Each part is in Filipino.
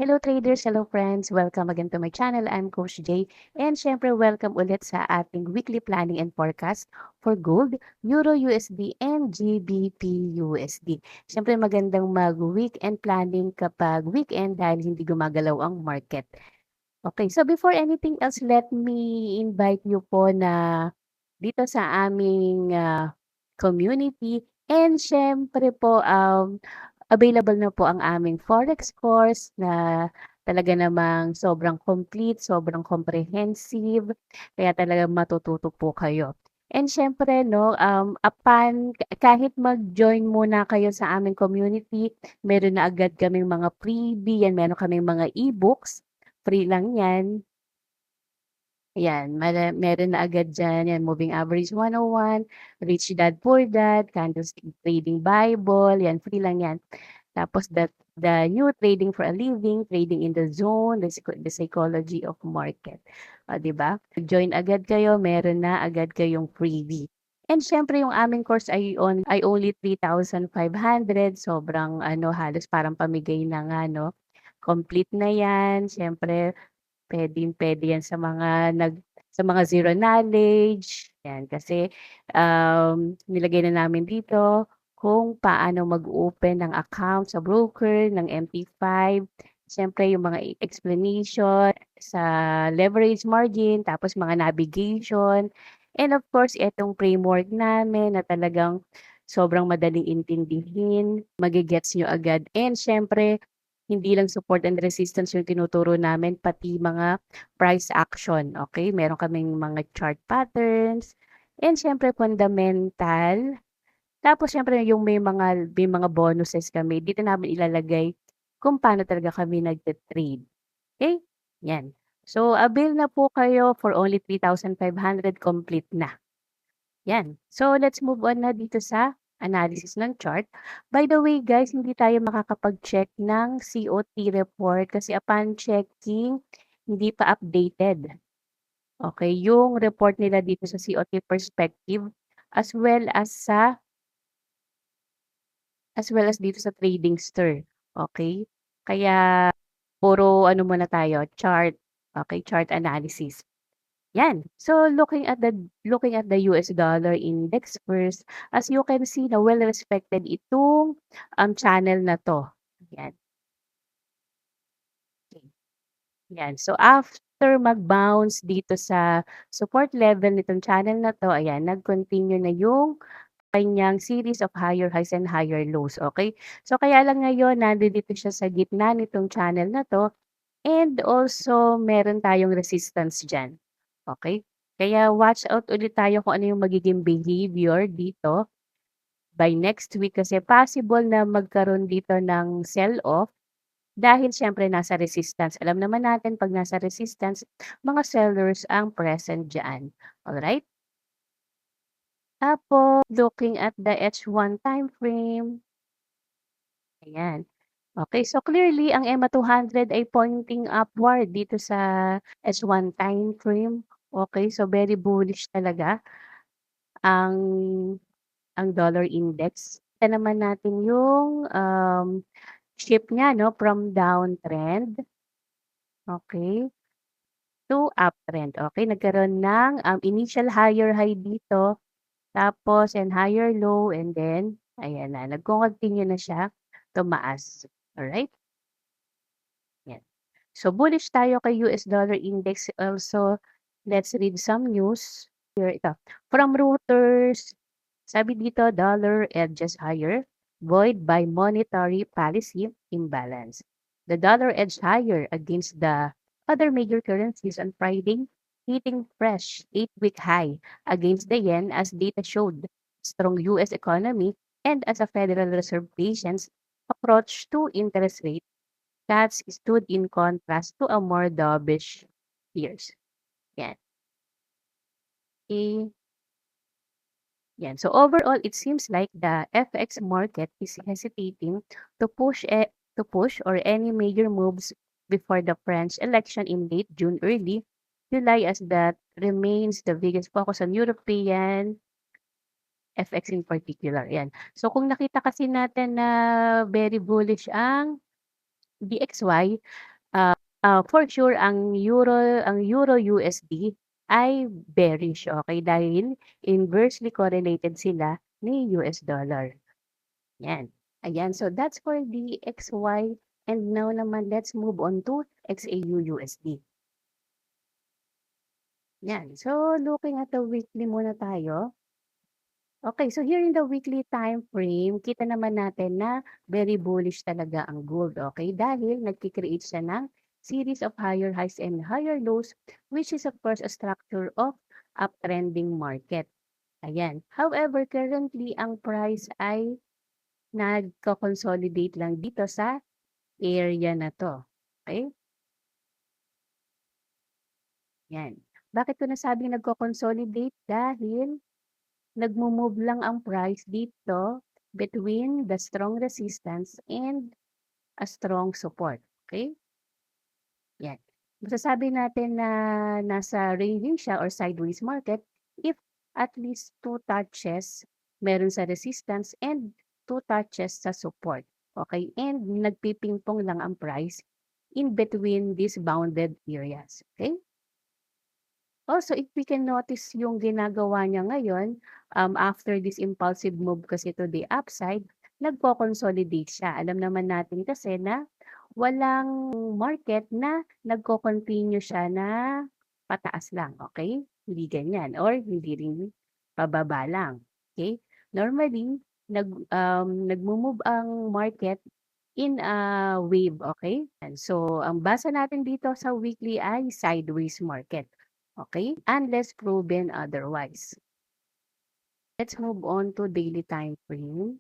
Hello traders, hello friends. Welcome again to my channel. I'm Coach Jay. And syempre welcome ulit sa ating weekly planning and forecast for gold, Euro USD, and GBP USD. Syempre magandang mag-weekend planning kapag weekend dahil hindi gumagalaw ang market. Okay, so before anything else, let me invite you po na dito sa aming community. And syempre po, available na po ang aming Forex course na talaga namang sobrang complete, sobrang comprehensive, kaya talagang matututo po kayo. And syempre, no, kahit mag-join muna kayo sa aming community, meron na agad kaming mga freebie, yan, meron kaming mga e-books, free lang yan. Ayan, meron na agad diyan, 'yan, Moving Average 101, Rich Dad Poor Dad, Candlestick Trading Bible, 'yan, free lang 'yan. Tapos the new Trading for a Living, Trading in the Zone, the Psychology of Market. Oh, 'di ba? Join agad kayo, meron na agad kayong freebie. And siyempre yung aming course ay only 3,500, sobrang ano, halos parang pamigay na nga 'no. Complete na 'yan, siyempre puwedeng-puwede 'yan sa mga zero knowledge, 'yan. Kasi, nilagay na namin dito kung paano mag-open ng account sa broker, ng MT5, siyempre yung mga explanation sa leverage margin, tapos mga navigation, and of course itong framework namin na talagang sobrang madaling intindihin, mage-gets niyo agad, and siyempre hindi lang support and resistance yung tinuturo namin, pati mga price action, okay? Meron kaming mga chart patterns, and siyempre fundamental. Tapos siyempre yung may mga bonuses kami, dito namin ilalagay kung paano talaga kami nagte-trade, okay? 'Yan. So, avail na po kayo for only 3,500, complete na. 'Yan. So, let's move on na dito sa analysis ng chart. By the way guys, hindi tayo makakapag-check ng COT report kasi upon checking, hindi pa updated. Okay, yung report nila dito sa COT perspective as well as dito sa trading stir. Okay? Kaya puro ano muna tayo, chart. Okay, chart analysis. Yan. So looking at the US dollar index first, as you can see na well respected itong channel na 'to. Yan. Okay. Yan. So after mag-bounce dito sa support level nitong channel na 'to, ayan, nag-continue na yung kanyang series of higher highs and higher lows. Okay? So kaya lang ngayon nandito siya sa gitna nitong channel na 'to. And also meron tayong resistance diyan, okey? Kaya watch out ulit tayo kung ano yung magiging behavior dito by next week kasi possible na magkaroon dito ng sell-off dahil siyempre nasa resistance. Alam naman natin 'pag nasa resistance, mga sellers ang present diyan, alright? Tapos looking at the H1 time frame, ayan. Okay, so clearly ang EMA 200 ay pointing upward dito sa S1 time frame. Okay, so very bullish talaga ang dollar index. Kita naman natin yung shift niya 'no, from downtrend, okay, to uptrend. Okay, nagkaroon ng initial higher high dito, tapos and higher low, and then ayan na, nagko-continue na siya tumaas. Alright? Yan. So bullish tayo kay US dollar index. Also, let's read some news. Here, ito. From Reuters, sabi dito, dollar edges higher, buoyed by monetary policy imbalance. The dollar edged higher against the other major currencies on Friday, hitting fresh 8-week high against the yen as data showed strong US economy and as a Federal Reserve patience approach to interest rate cuts stood in contrast to a more dovish peers. Yan. Eh, yan. So overall, it seems like the FX market is hesitating to push or any major moves before the French election in late June, early July, as that remains the biggest focus on European FX in particular. Yan. So kung nakita kasi natin na very bullish ang DXY, For sure ang Euro USD ay bearish, okay dahil inversely correlated sila ni US dollar, 'yan. Ayan, so that's for the XY and now naman let's move on to XAU USD. 'Yan, so looking at the weekly muna tayo. Okay, so here in the weekly time frame, kita naman natin na very bullish talaga ang gold, okay? Dahil nagki-create siya ng series of higher highs and higher lows, which is of course a structure of uptrending market. Ayan. However, currently ang price ay nagko-consolidate lang dito sa area na 'to, okay? Yan. Bakit ko nasabing nagko-consolidate? Dahil nagmo-move lang ang price dito between the strong resistance and a strong support, okay? Yan. Masasabi natin na nasa ranging siya or sideways market if at least 2 touches meron sa resistance and 2 touches sa support, okay? And nagpipingpong lang ang price in between these bounded areas, okay? Also, if we can notice yung ginagawa niya ngayon, after this impulsive move kasi to the upside, nagko-consolidate siya. Alam naman natin kasi na walang market na nagko-continue siya na pataas lang, okay? Hindi ganyan or hindi rin pababa lang, okay? Normally, nagmo-move ang market in a wave, okay? And so, ang basa natin dito sa weekly ay sideways market. Okay? Unless proven otherwise. Let's move on to daily time frame.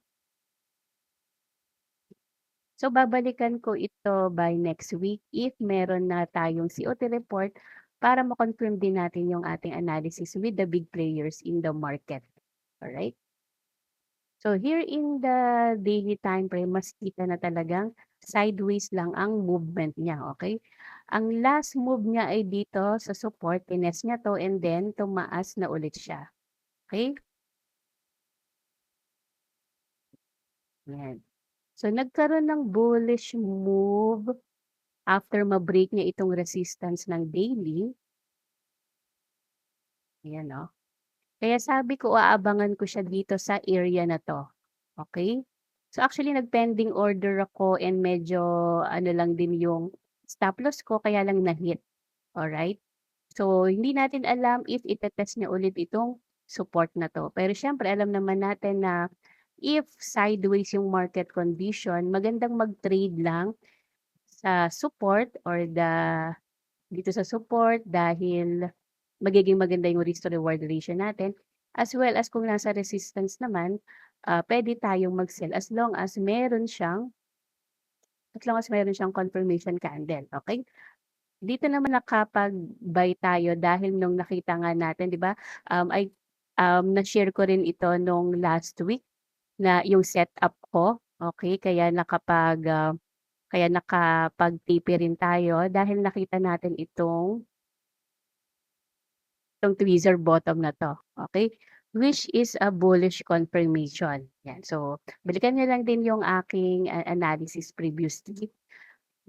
So, babalikan ko ito by next week if meron na tayong COT report para ma-confirm din natin yung ating analysis with the big players in the market. Alright? So, here in the daily time frame, mas kita na talagang sideways lang ang movement niya. Okay? Ang last move niya ay dito sa support, tinest niya to and then tumaas na ulit siya. Okay? Yan. So, nagkaroon ng bullish move after ma-break niya itong resistance ng daily. Ayan, no? Kaya sabi ko, aabangan ko siya dito sa area na to. Okay? So, actually, nag-pending order ako and medyo ano lang din yung stop loss ko, kaya lang na-hit. Alright? So, hindi natin alam if itetest niya ulit itong support na to. Pero syempre, alam naman natin na if sideways yung market condition, magandang mag-trade lang sa support or dito sa support dahil magiging maganda yung risk to reward ratio natin. As well as kung nasa resistance naman, pwede tayong mag-sell as long as meron siyang confirmation candle, okay? Dito naman nakapag-buy tayo dahil nung nakita nga natin, 'di ba? Na-share ko rin ito nung last week na yung setup ko, okay? Kaya nakapag-TP rin tayo dahil nakita natin itong tweezer bottom na 'to, okay? Which is a bullish confirmation, 'yan. So, balikan niyo lang din yung aking analysis previously,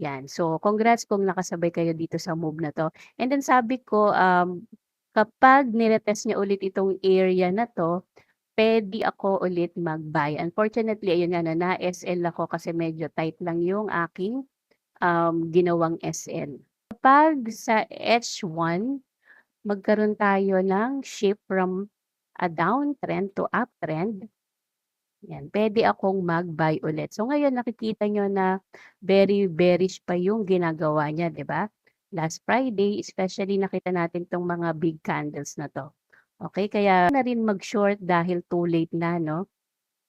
'yan. So, congrats kung nakasabay kayo dito sa move na 'to. And then sabi ko, kapag niretest niya ulit itong area na 'to, puwede ako ulit mag-buy. Unfortunately, ayun nga 'no, na-SL ako kasi medyo tight lang yung aking ginawang SL. Kapag sa H1, magkaroon tayo ng shift from a downtrend to uptrend, yan, puwede akong mag-buy ulit. So ngayon nakikita niyo na very bearish pa yung ginagawa niya, 'di ba? Last Friday, especially nakita natin 'tong mga big candles na 'to. Okay, kaya na rin mag-short dahil too late na 'no?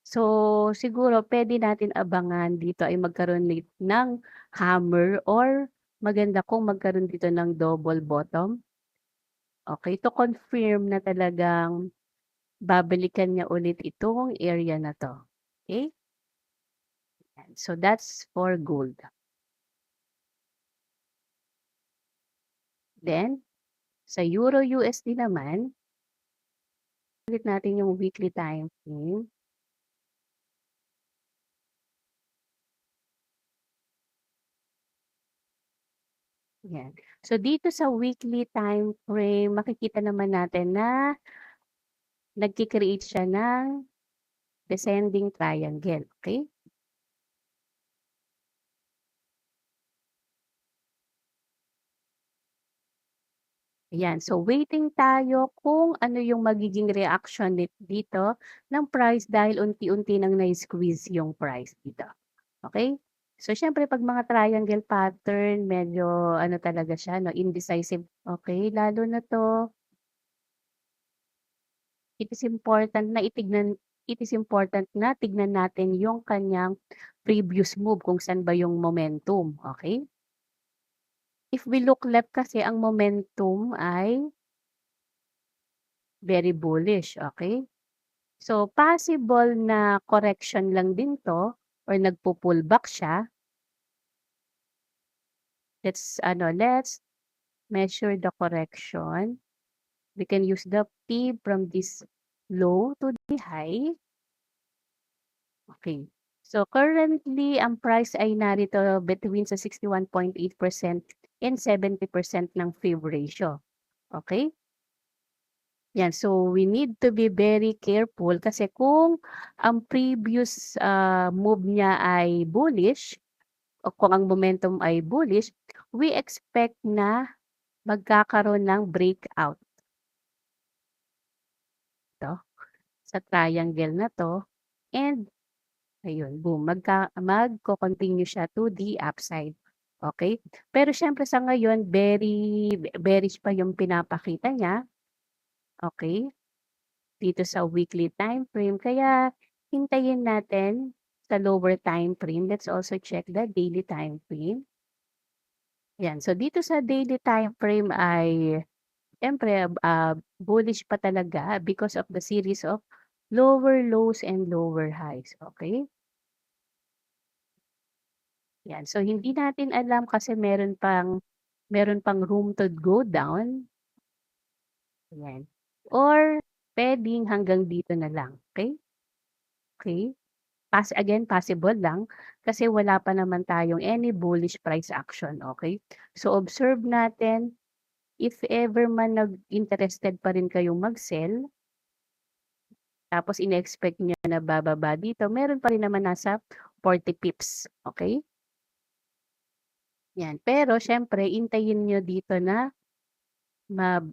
So, siguro puwede natin abangan dito ay magkaroon ng hammer or maganda kung magkaroon dito ng double bottom, okay, to confirm na talagang babalikan niya ulit itong area na 'to, okay? Yan. So, that's for gold. Then, sa Euro USD naman, ulit natin yung weekly time frame. Yan. So, dito sa weekly time frame, makikita naman natin na nagki-create siya ng descending triangle. Okay? Ayan. So, waiting tayo kung ano yung magiging reaction dito ng price dahil unti-unti nang na-squeeze yung price dito. Okay? So, syempre, pag mga triangle pattern, medyo ano talaga siya, no, indecisive. Okay? Lalo na to, it is important na tignan natin yung kanyang previous move kung saan ba yung momentum. Okay? If we look left kasi, ang momentum ay very bullish. Okay? So, possible na correction lang din 'to or nagpu-pullback siya. Let's measure the correction. We can use the P from this low to the high. Okay. So, currently, ang price ay narito between sa 61.8% and 70% ng fib ratio. Okay? Yan. So, we need to be very careful kasi kung ang previous move niya ay bullish, o kung ang momentum ay bullish, we expect na magkakaroon ng breakout 'to, sa triangle na 'to and ayun, boom, magko-continue siya to the upside, okey? Pero siyempre sa ngayon very bearish pa yung pinapakita niya, okey, dito sa weekly time frame kaya hintayin natin sa lower time frame. Let's also check the daily time frame. 'Yan, so dito sa daily time frame ay siyempre, bullish pa talaga because of the series of lower lows and lower highs, okay? Yan, so hindi natin alam kasi meron pang room to go down, yan. Or puwedeng hanggang dito na lang, okay? Okay. Again, possible lang kasi wala pa naman tayong any bullish price action, okay? So observe natin if ever man interested pa rin kayong mag-sell tapos ine-expect niyo na bababa dito, meron pa rin naman nasa 40 pips, okay? Yan, pero siyempre hintayin niyo dito na mag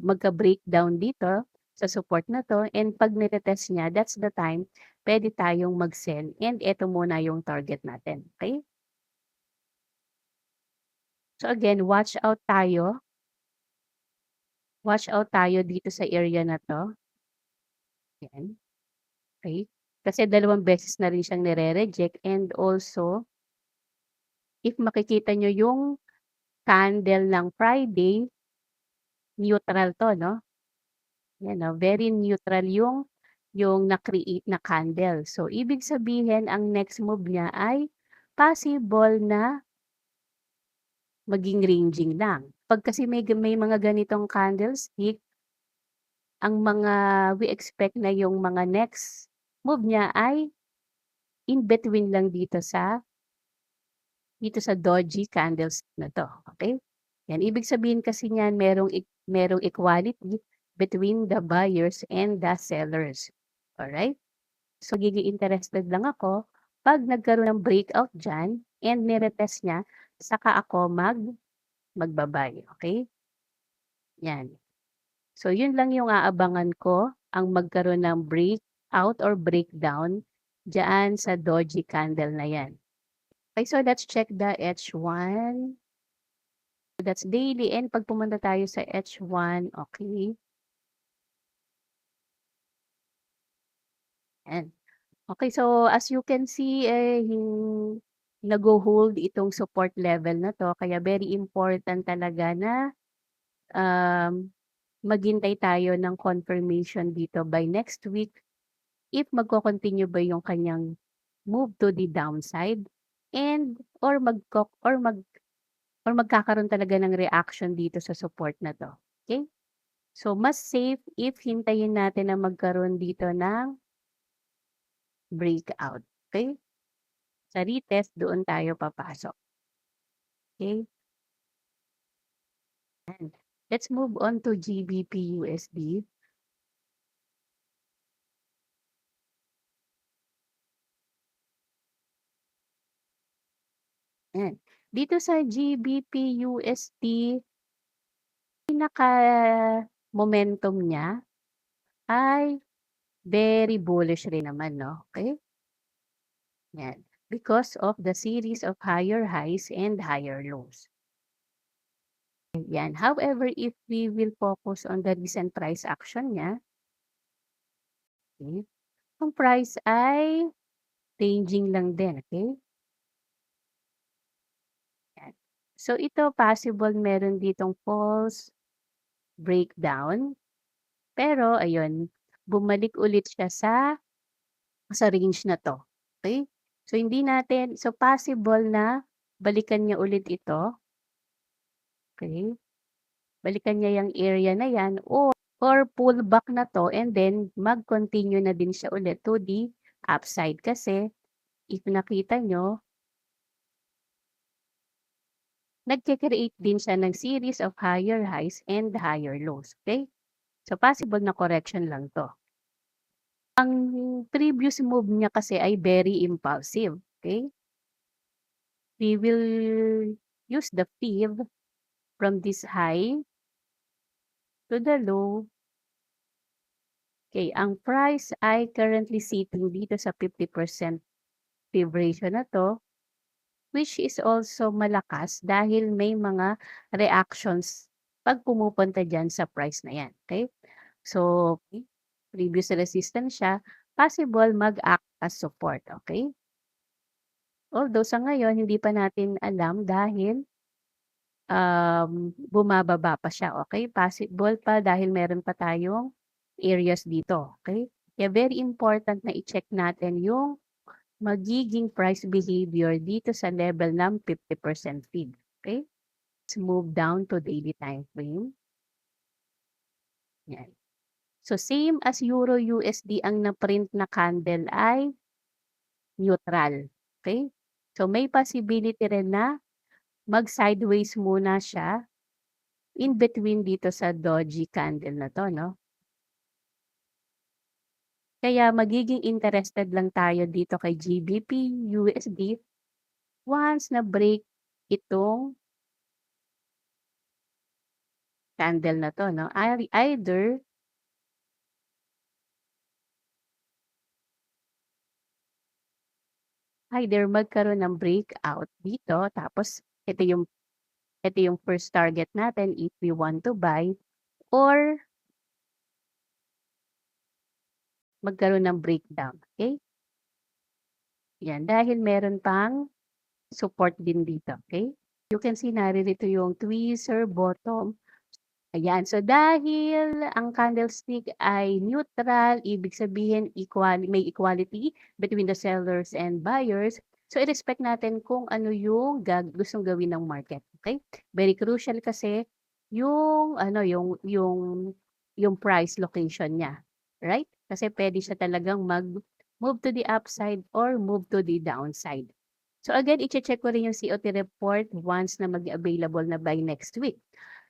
magka-breakdown dito sa support na 'to and 'pag nitetest niya, that's the time puwede tayong mag-sell and eto muna yung target natin, okay? So again, watch out tayo dito sa area na 'to, yan, okay? Kasi dalawang beses na rin siyang nire-reject and also if makikita niyo yung candle ng Friday, neutral 'to 'no, 'yan 'no, very neutral yung na-create na candle. So, ibig sabihin ang next move niya ay possible na maging ranging lang. 'Pag kasi may mga ganitong candlestick, ang mga we expect na yung mga next move niya ay in between lang dito sa doji candles na 'to, okay? Yan, ibig sabihin kasi niyan merong equality between the buyers and the sellers. Alright? So, magiging interested lang ako 'pag nagkaroon ng breakout diyan and niretest niya, saka ako magba-buy, okay? Yan. So, yun lang yung aabangan ko, ang magkaroon ng breakout or breakdown diyaan sa doji candle na yan. Okay, so let's check the H1. That's daily and 'pag pumunta tayo sa H1, okay, yan. Okay, so as you can see, nagho-hold itong support level na 'to kaya very important talaga na, um, maghintay tayo ng confirmation dito by next week if magko-continue ba yung kanyang move to the downside and or magkakaroon talaga ng reaction dito sa support na 'to, okay? So, mas safe if hintayin natin na magkaroon dito ng breakout, okay? Sa retest doon tayo papasok, okay? Let's move on to GBP USD. Ayan. Dito sa GBP USD, pinaka-momentum niya ay very bullish rin naman, 'no, okey? Yan, because of the series of higher highs and higher lows. Yan, however, if we will focus on the recent price action niya, okey, ang price ay ranging lang din, okey? Yan. So ito possible meron ditong false breakdown, pero ayun, bumalik ulit siya sa range na 'to, okey? So possible na balikan niya ulit ito, okey? Balikan niya yang area na yan or pullback na 'to and then mag-continue na din siya ulit to the upside. Kasi if nakita niyo, nagke-create din siya ng series of higher highs and higher lows, okey? So possible na correction lang 'to. Ang previous move niya kasi ay very impulsive, okey? We will use the fib from this high to the low. Okay, ang price ay currently sitting dito sa 50% fib ratio na 'to, which is also malakas dahil may mga reactions 'pag pumupunta diyan sa price na 'yan, okay? So, previous resistance siya, possible mag-act as support, okay? Although sa ngayon hindi pa natin alam dahil, bumababa pa siya, okay? Possible pa dahil meron pa tayong areas dito, okay? Kaya very important na i-check natin yung magiging price behavior dito sa level ng 50% fib, okay? Let's move down to daily time frame. Yan. So same as Euro USD, ang na-print na candle ay neutral, okay? So may possibility rin na mag-sideways muna siya in between dito sa doji candle na 'to, 'no? Kaya magiging interested lang tayo dito kay GBP USD once na break itong candle na 'to, 'no? Either magkaroon ng breakout dito tapos ito yung first target natin if we want to buy or magkaroon ng breakdown, okay? Yan, dahil meron pang support din dito, okay? You can see naririto yung tweezer bottom. Ayan, so dahil ang candlestick ay neutral, ibig sabihin may equality between the sellers and buyers. So i-respect natin kung ano yung gustong gawin ng market, okay? Very crucial kasi yung ano yung price location niya, right? Kasi pwede siya talagang mag-move to the upside or move to the downside. So again, i-check ko rin yung COT report once na mag-available na by next week.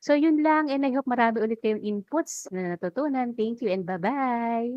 So yun lang and I hope marami ulit kayong inputs na natutunan. Thank you and bye-bye!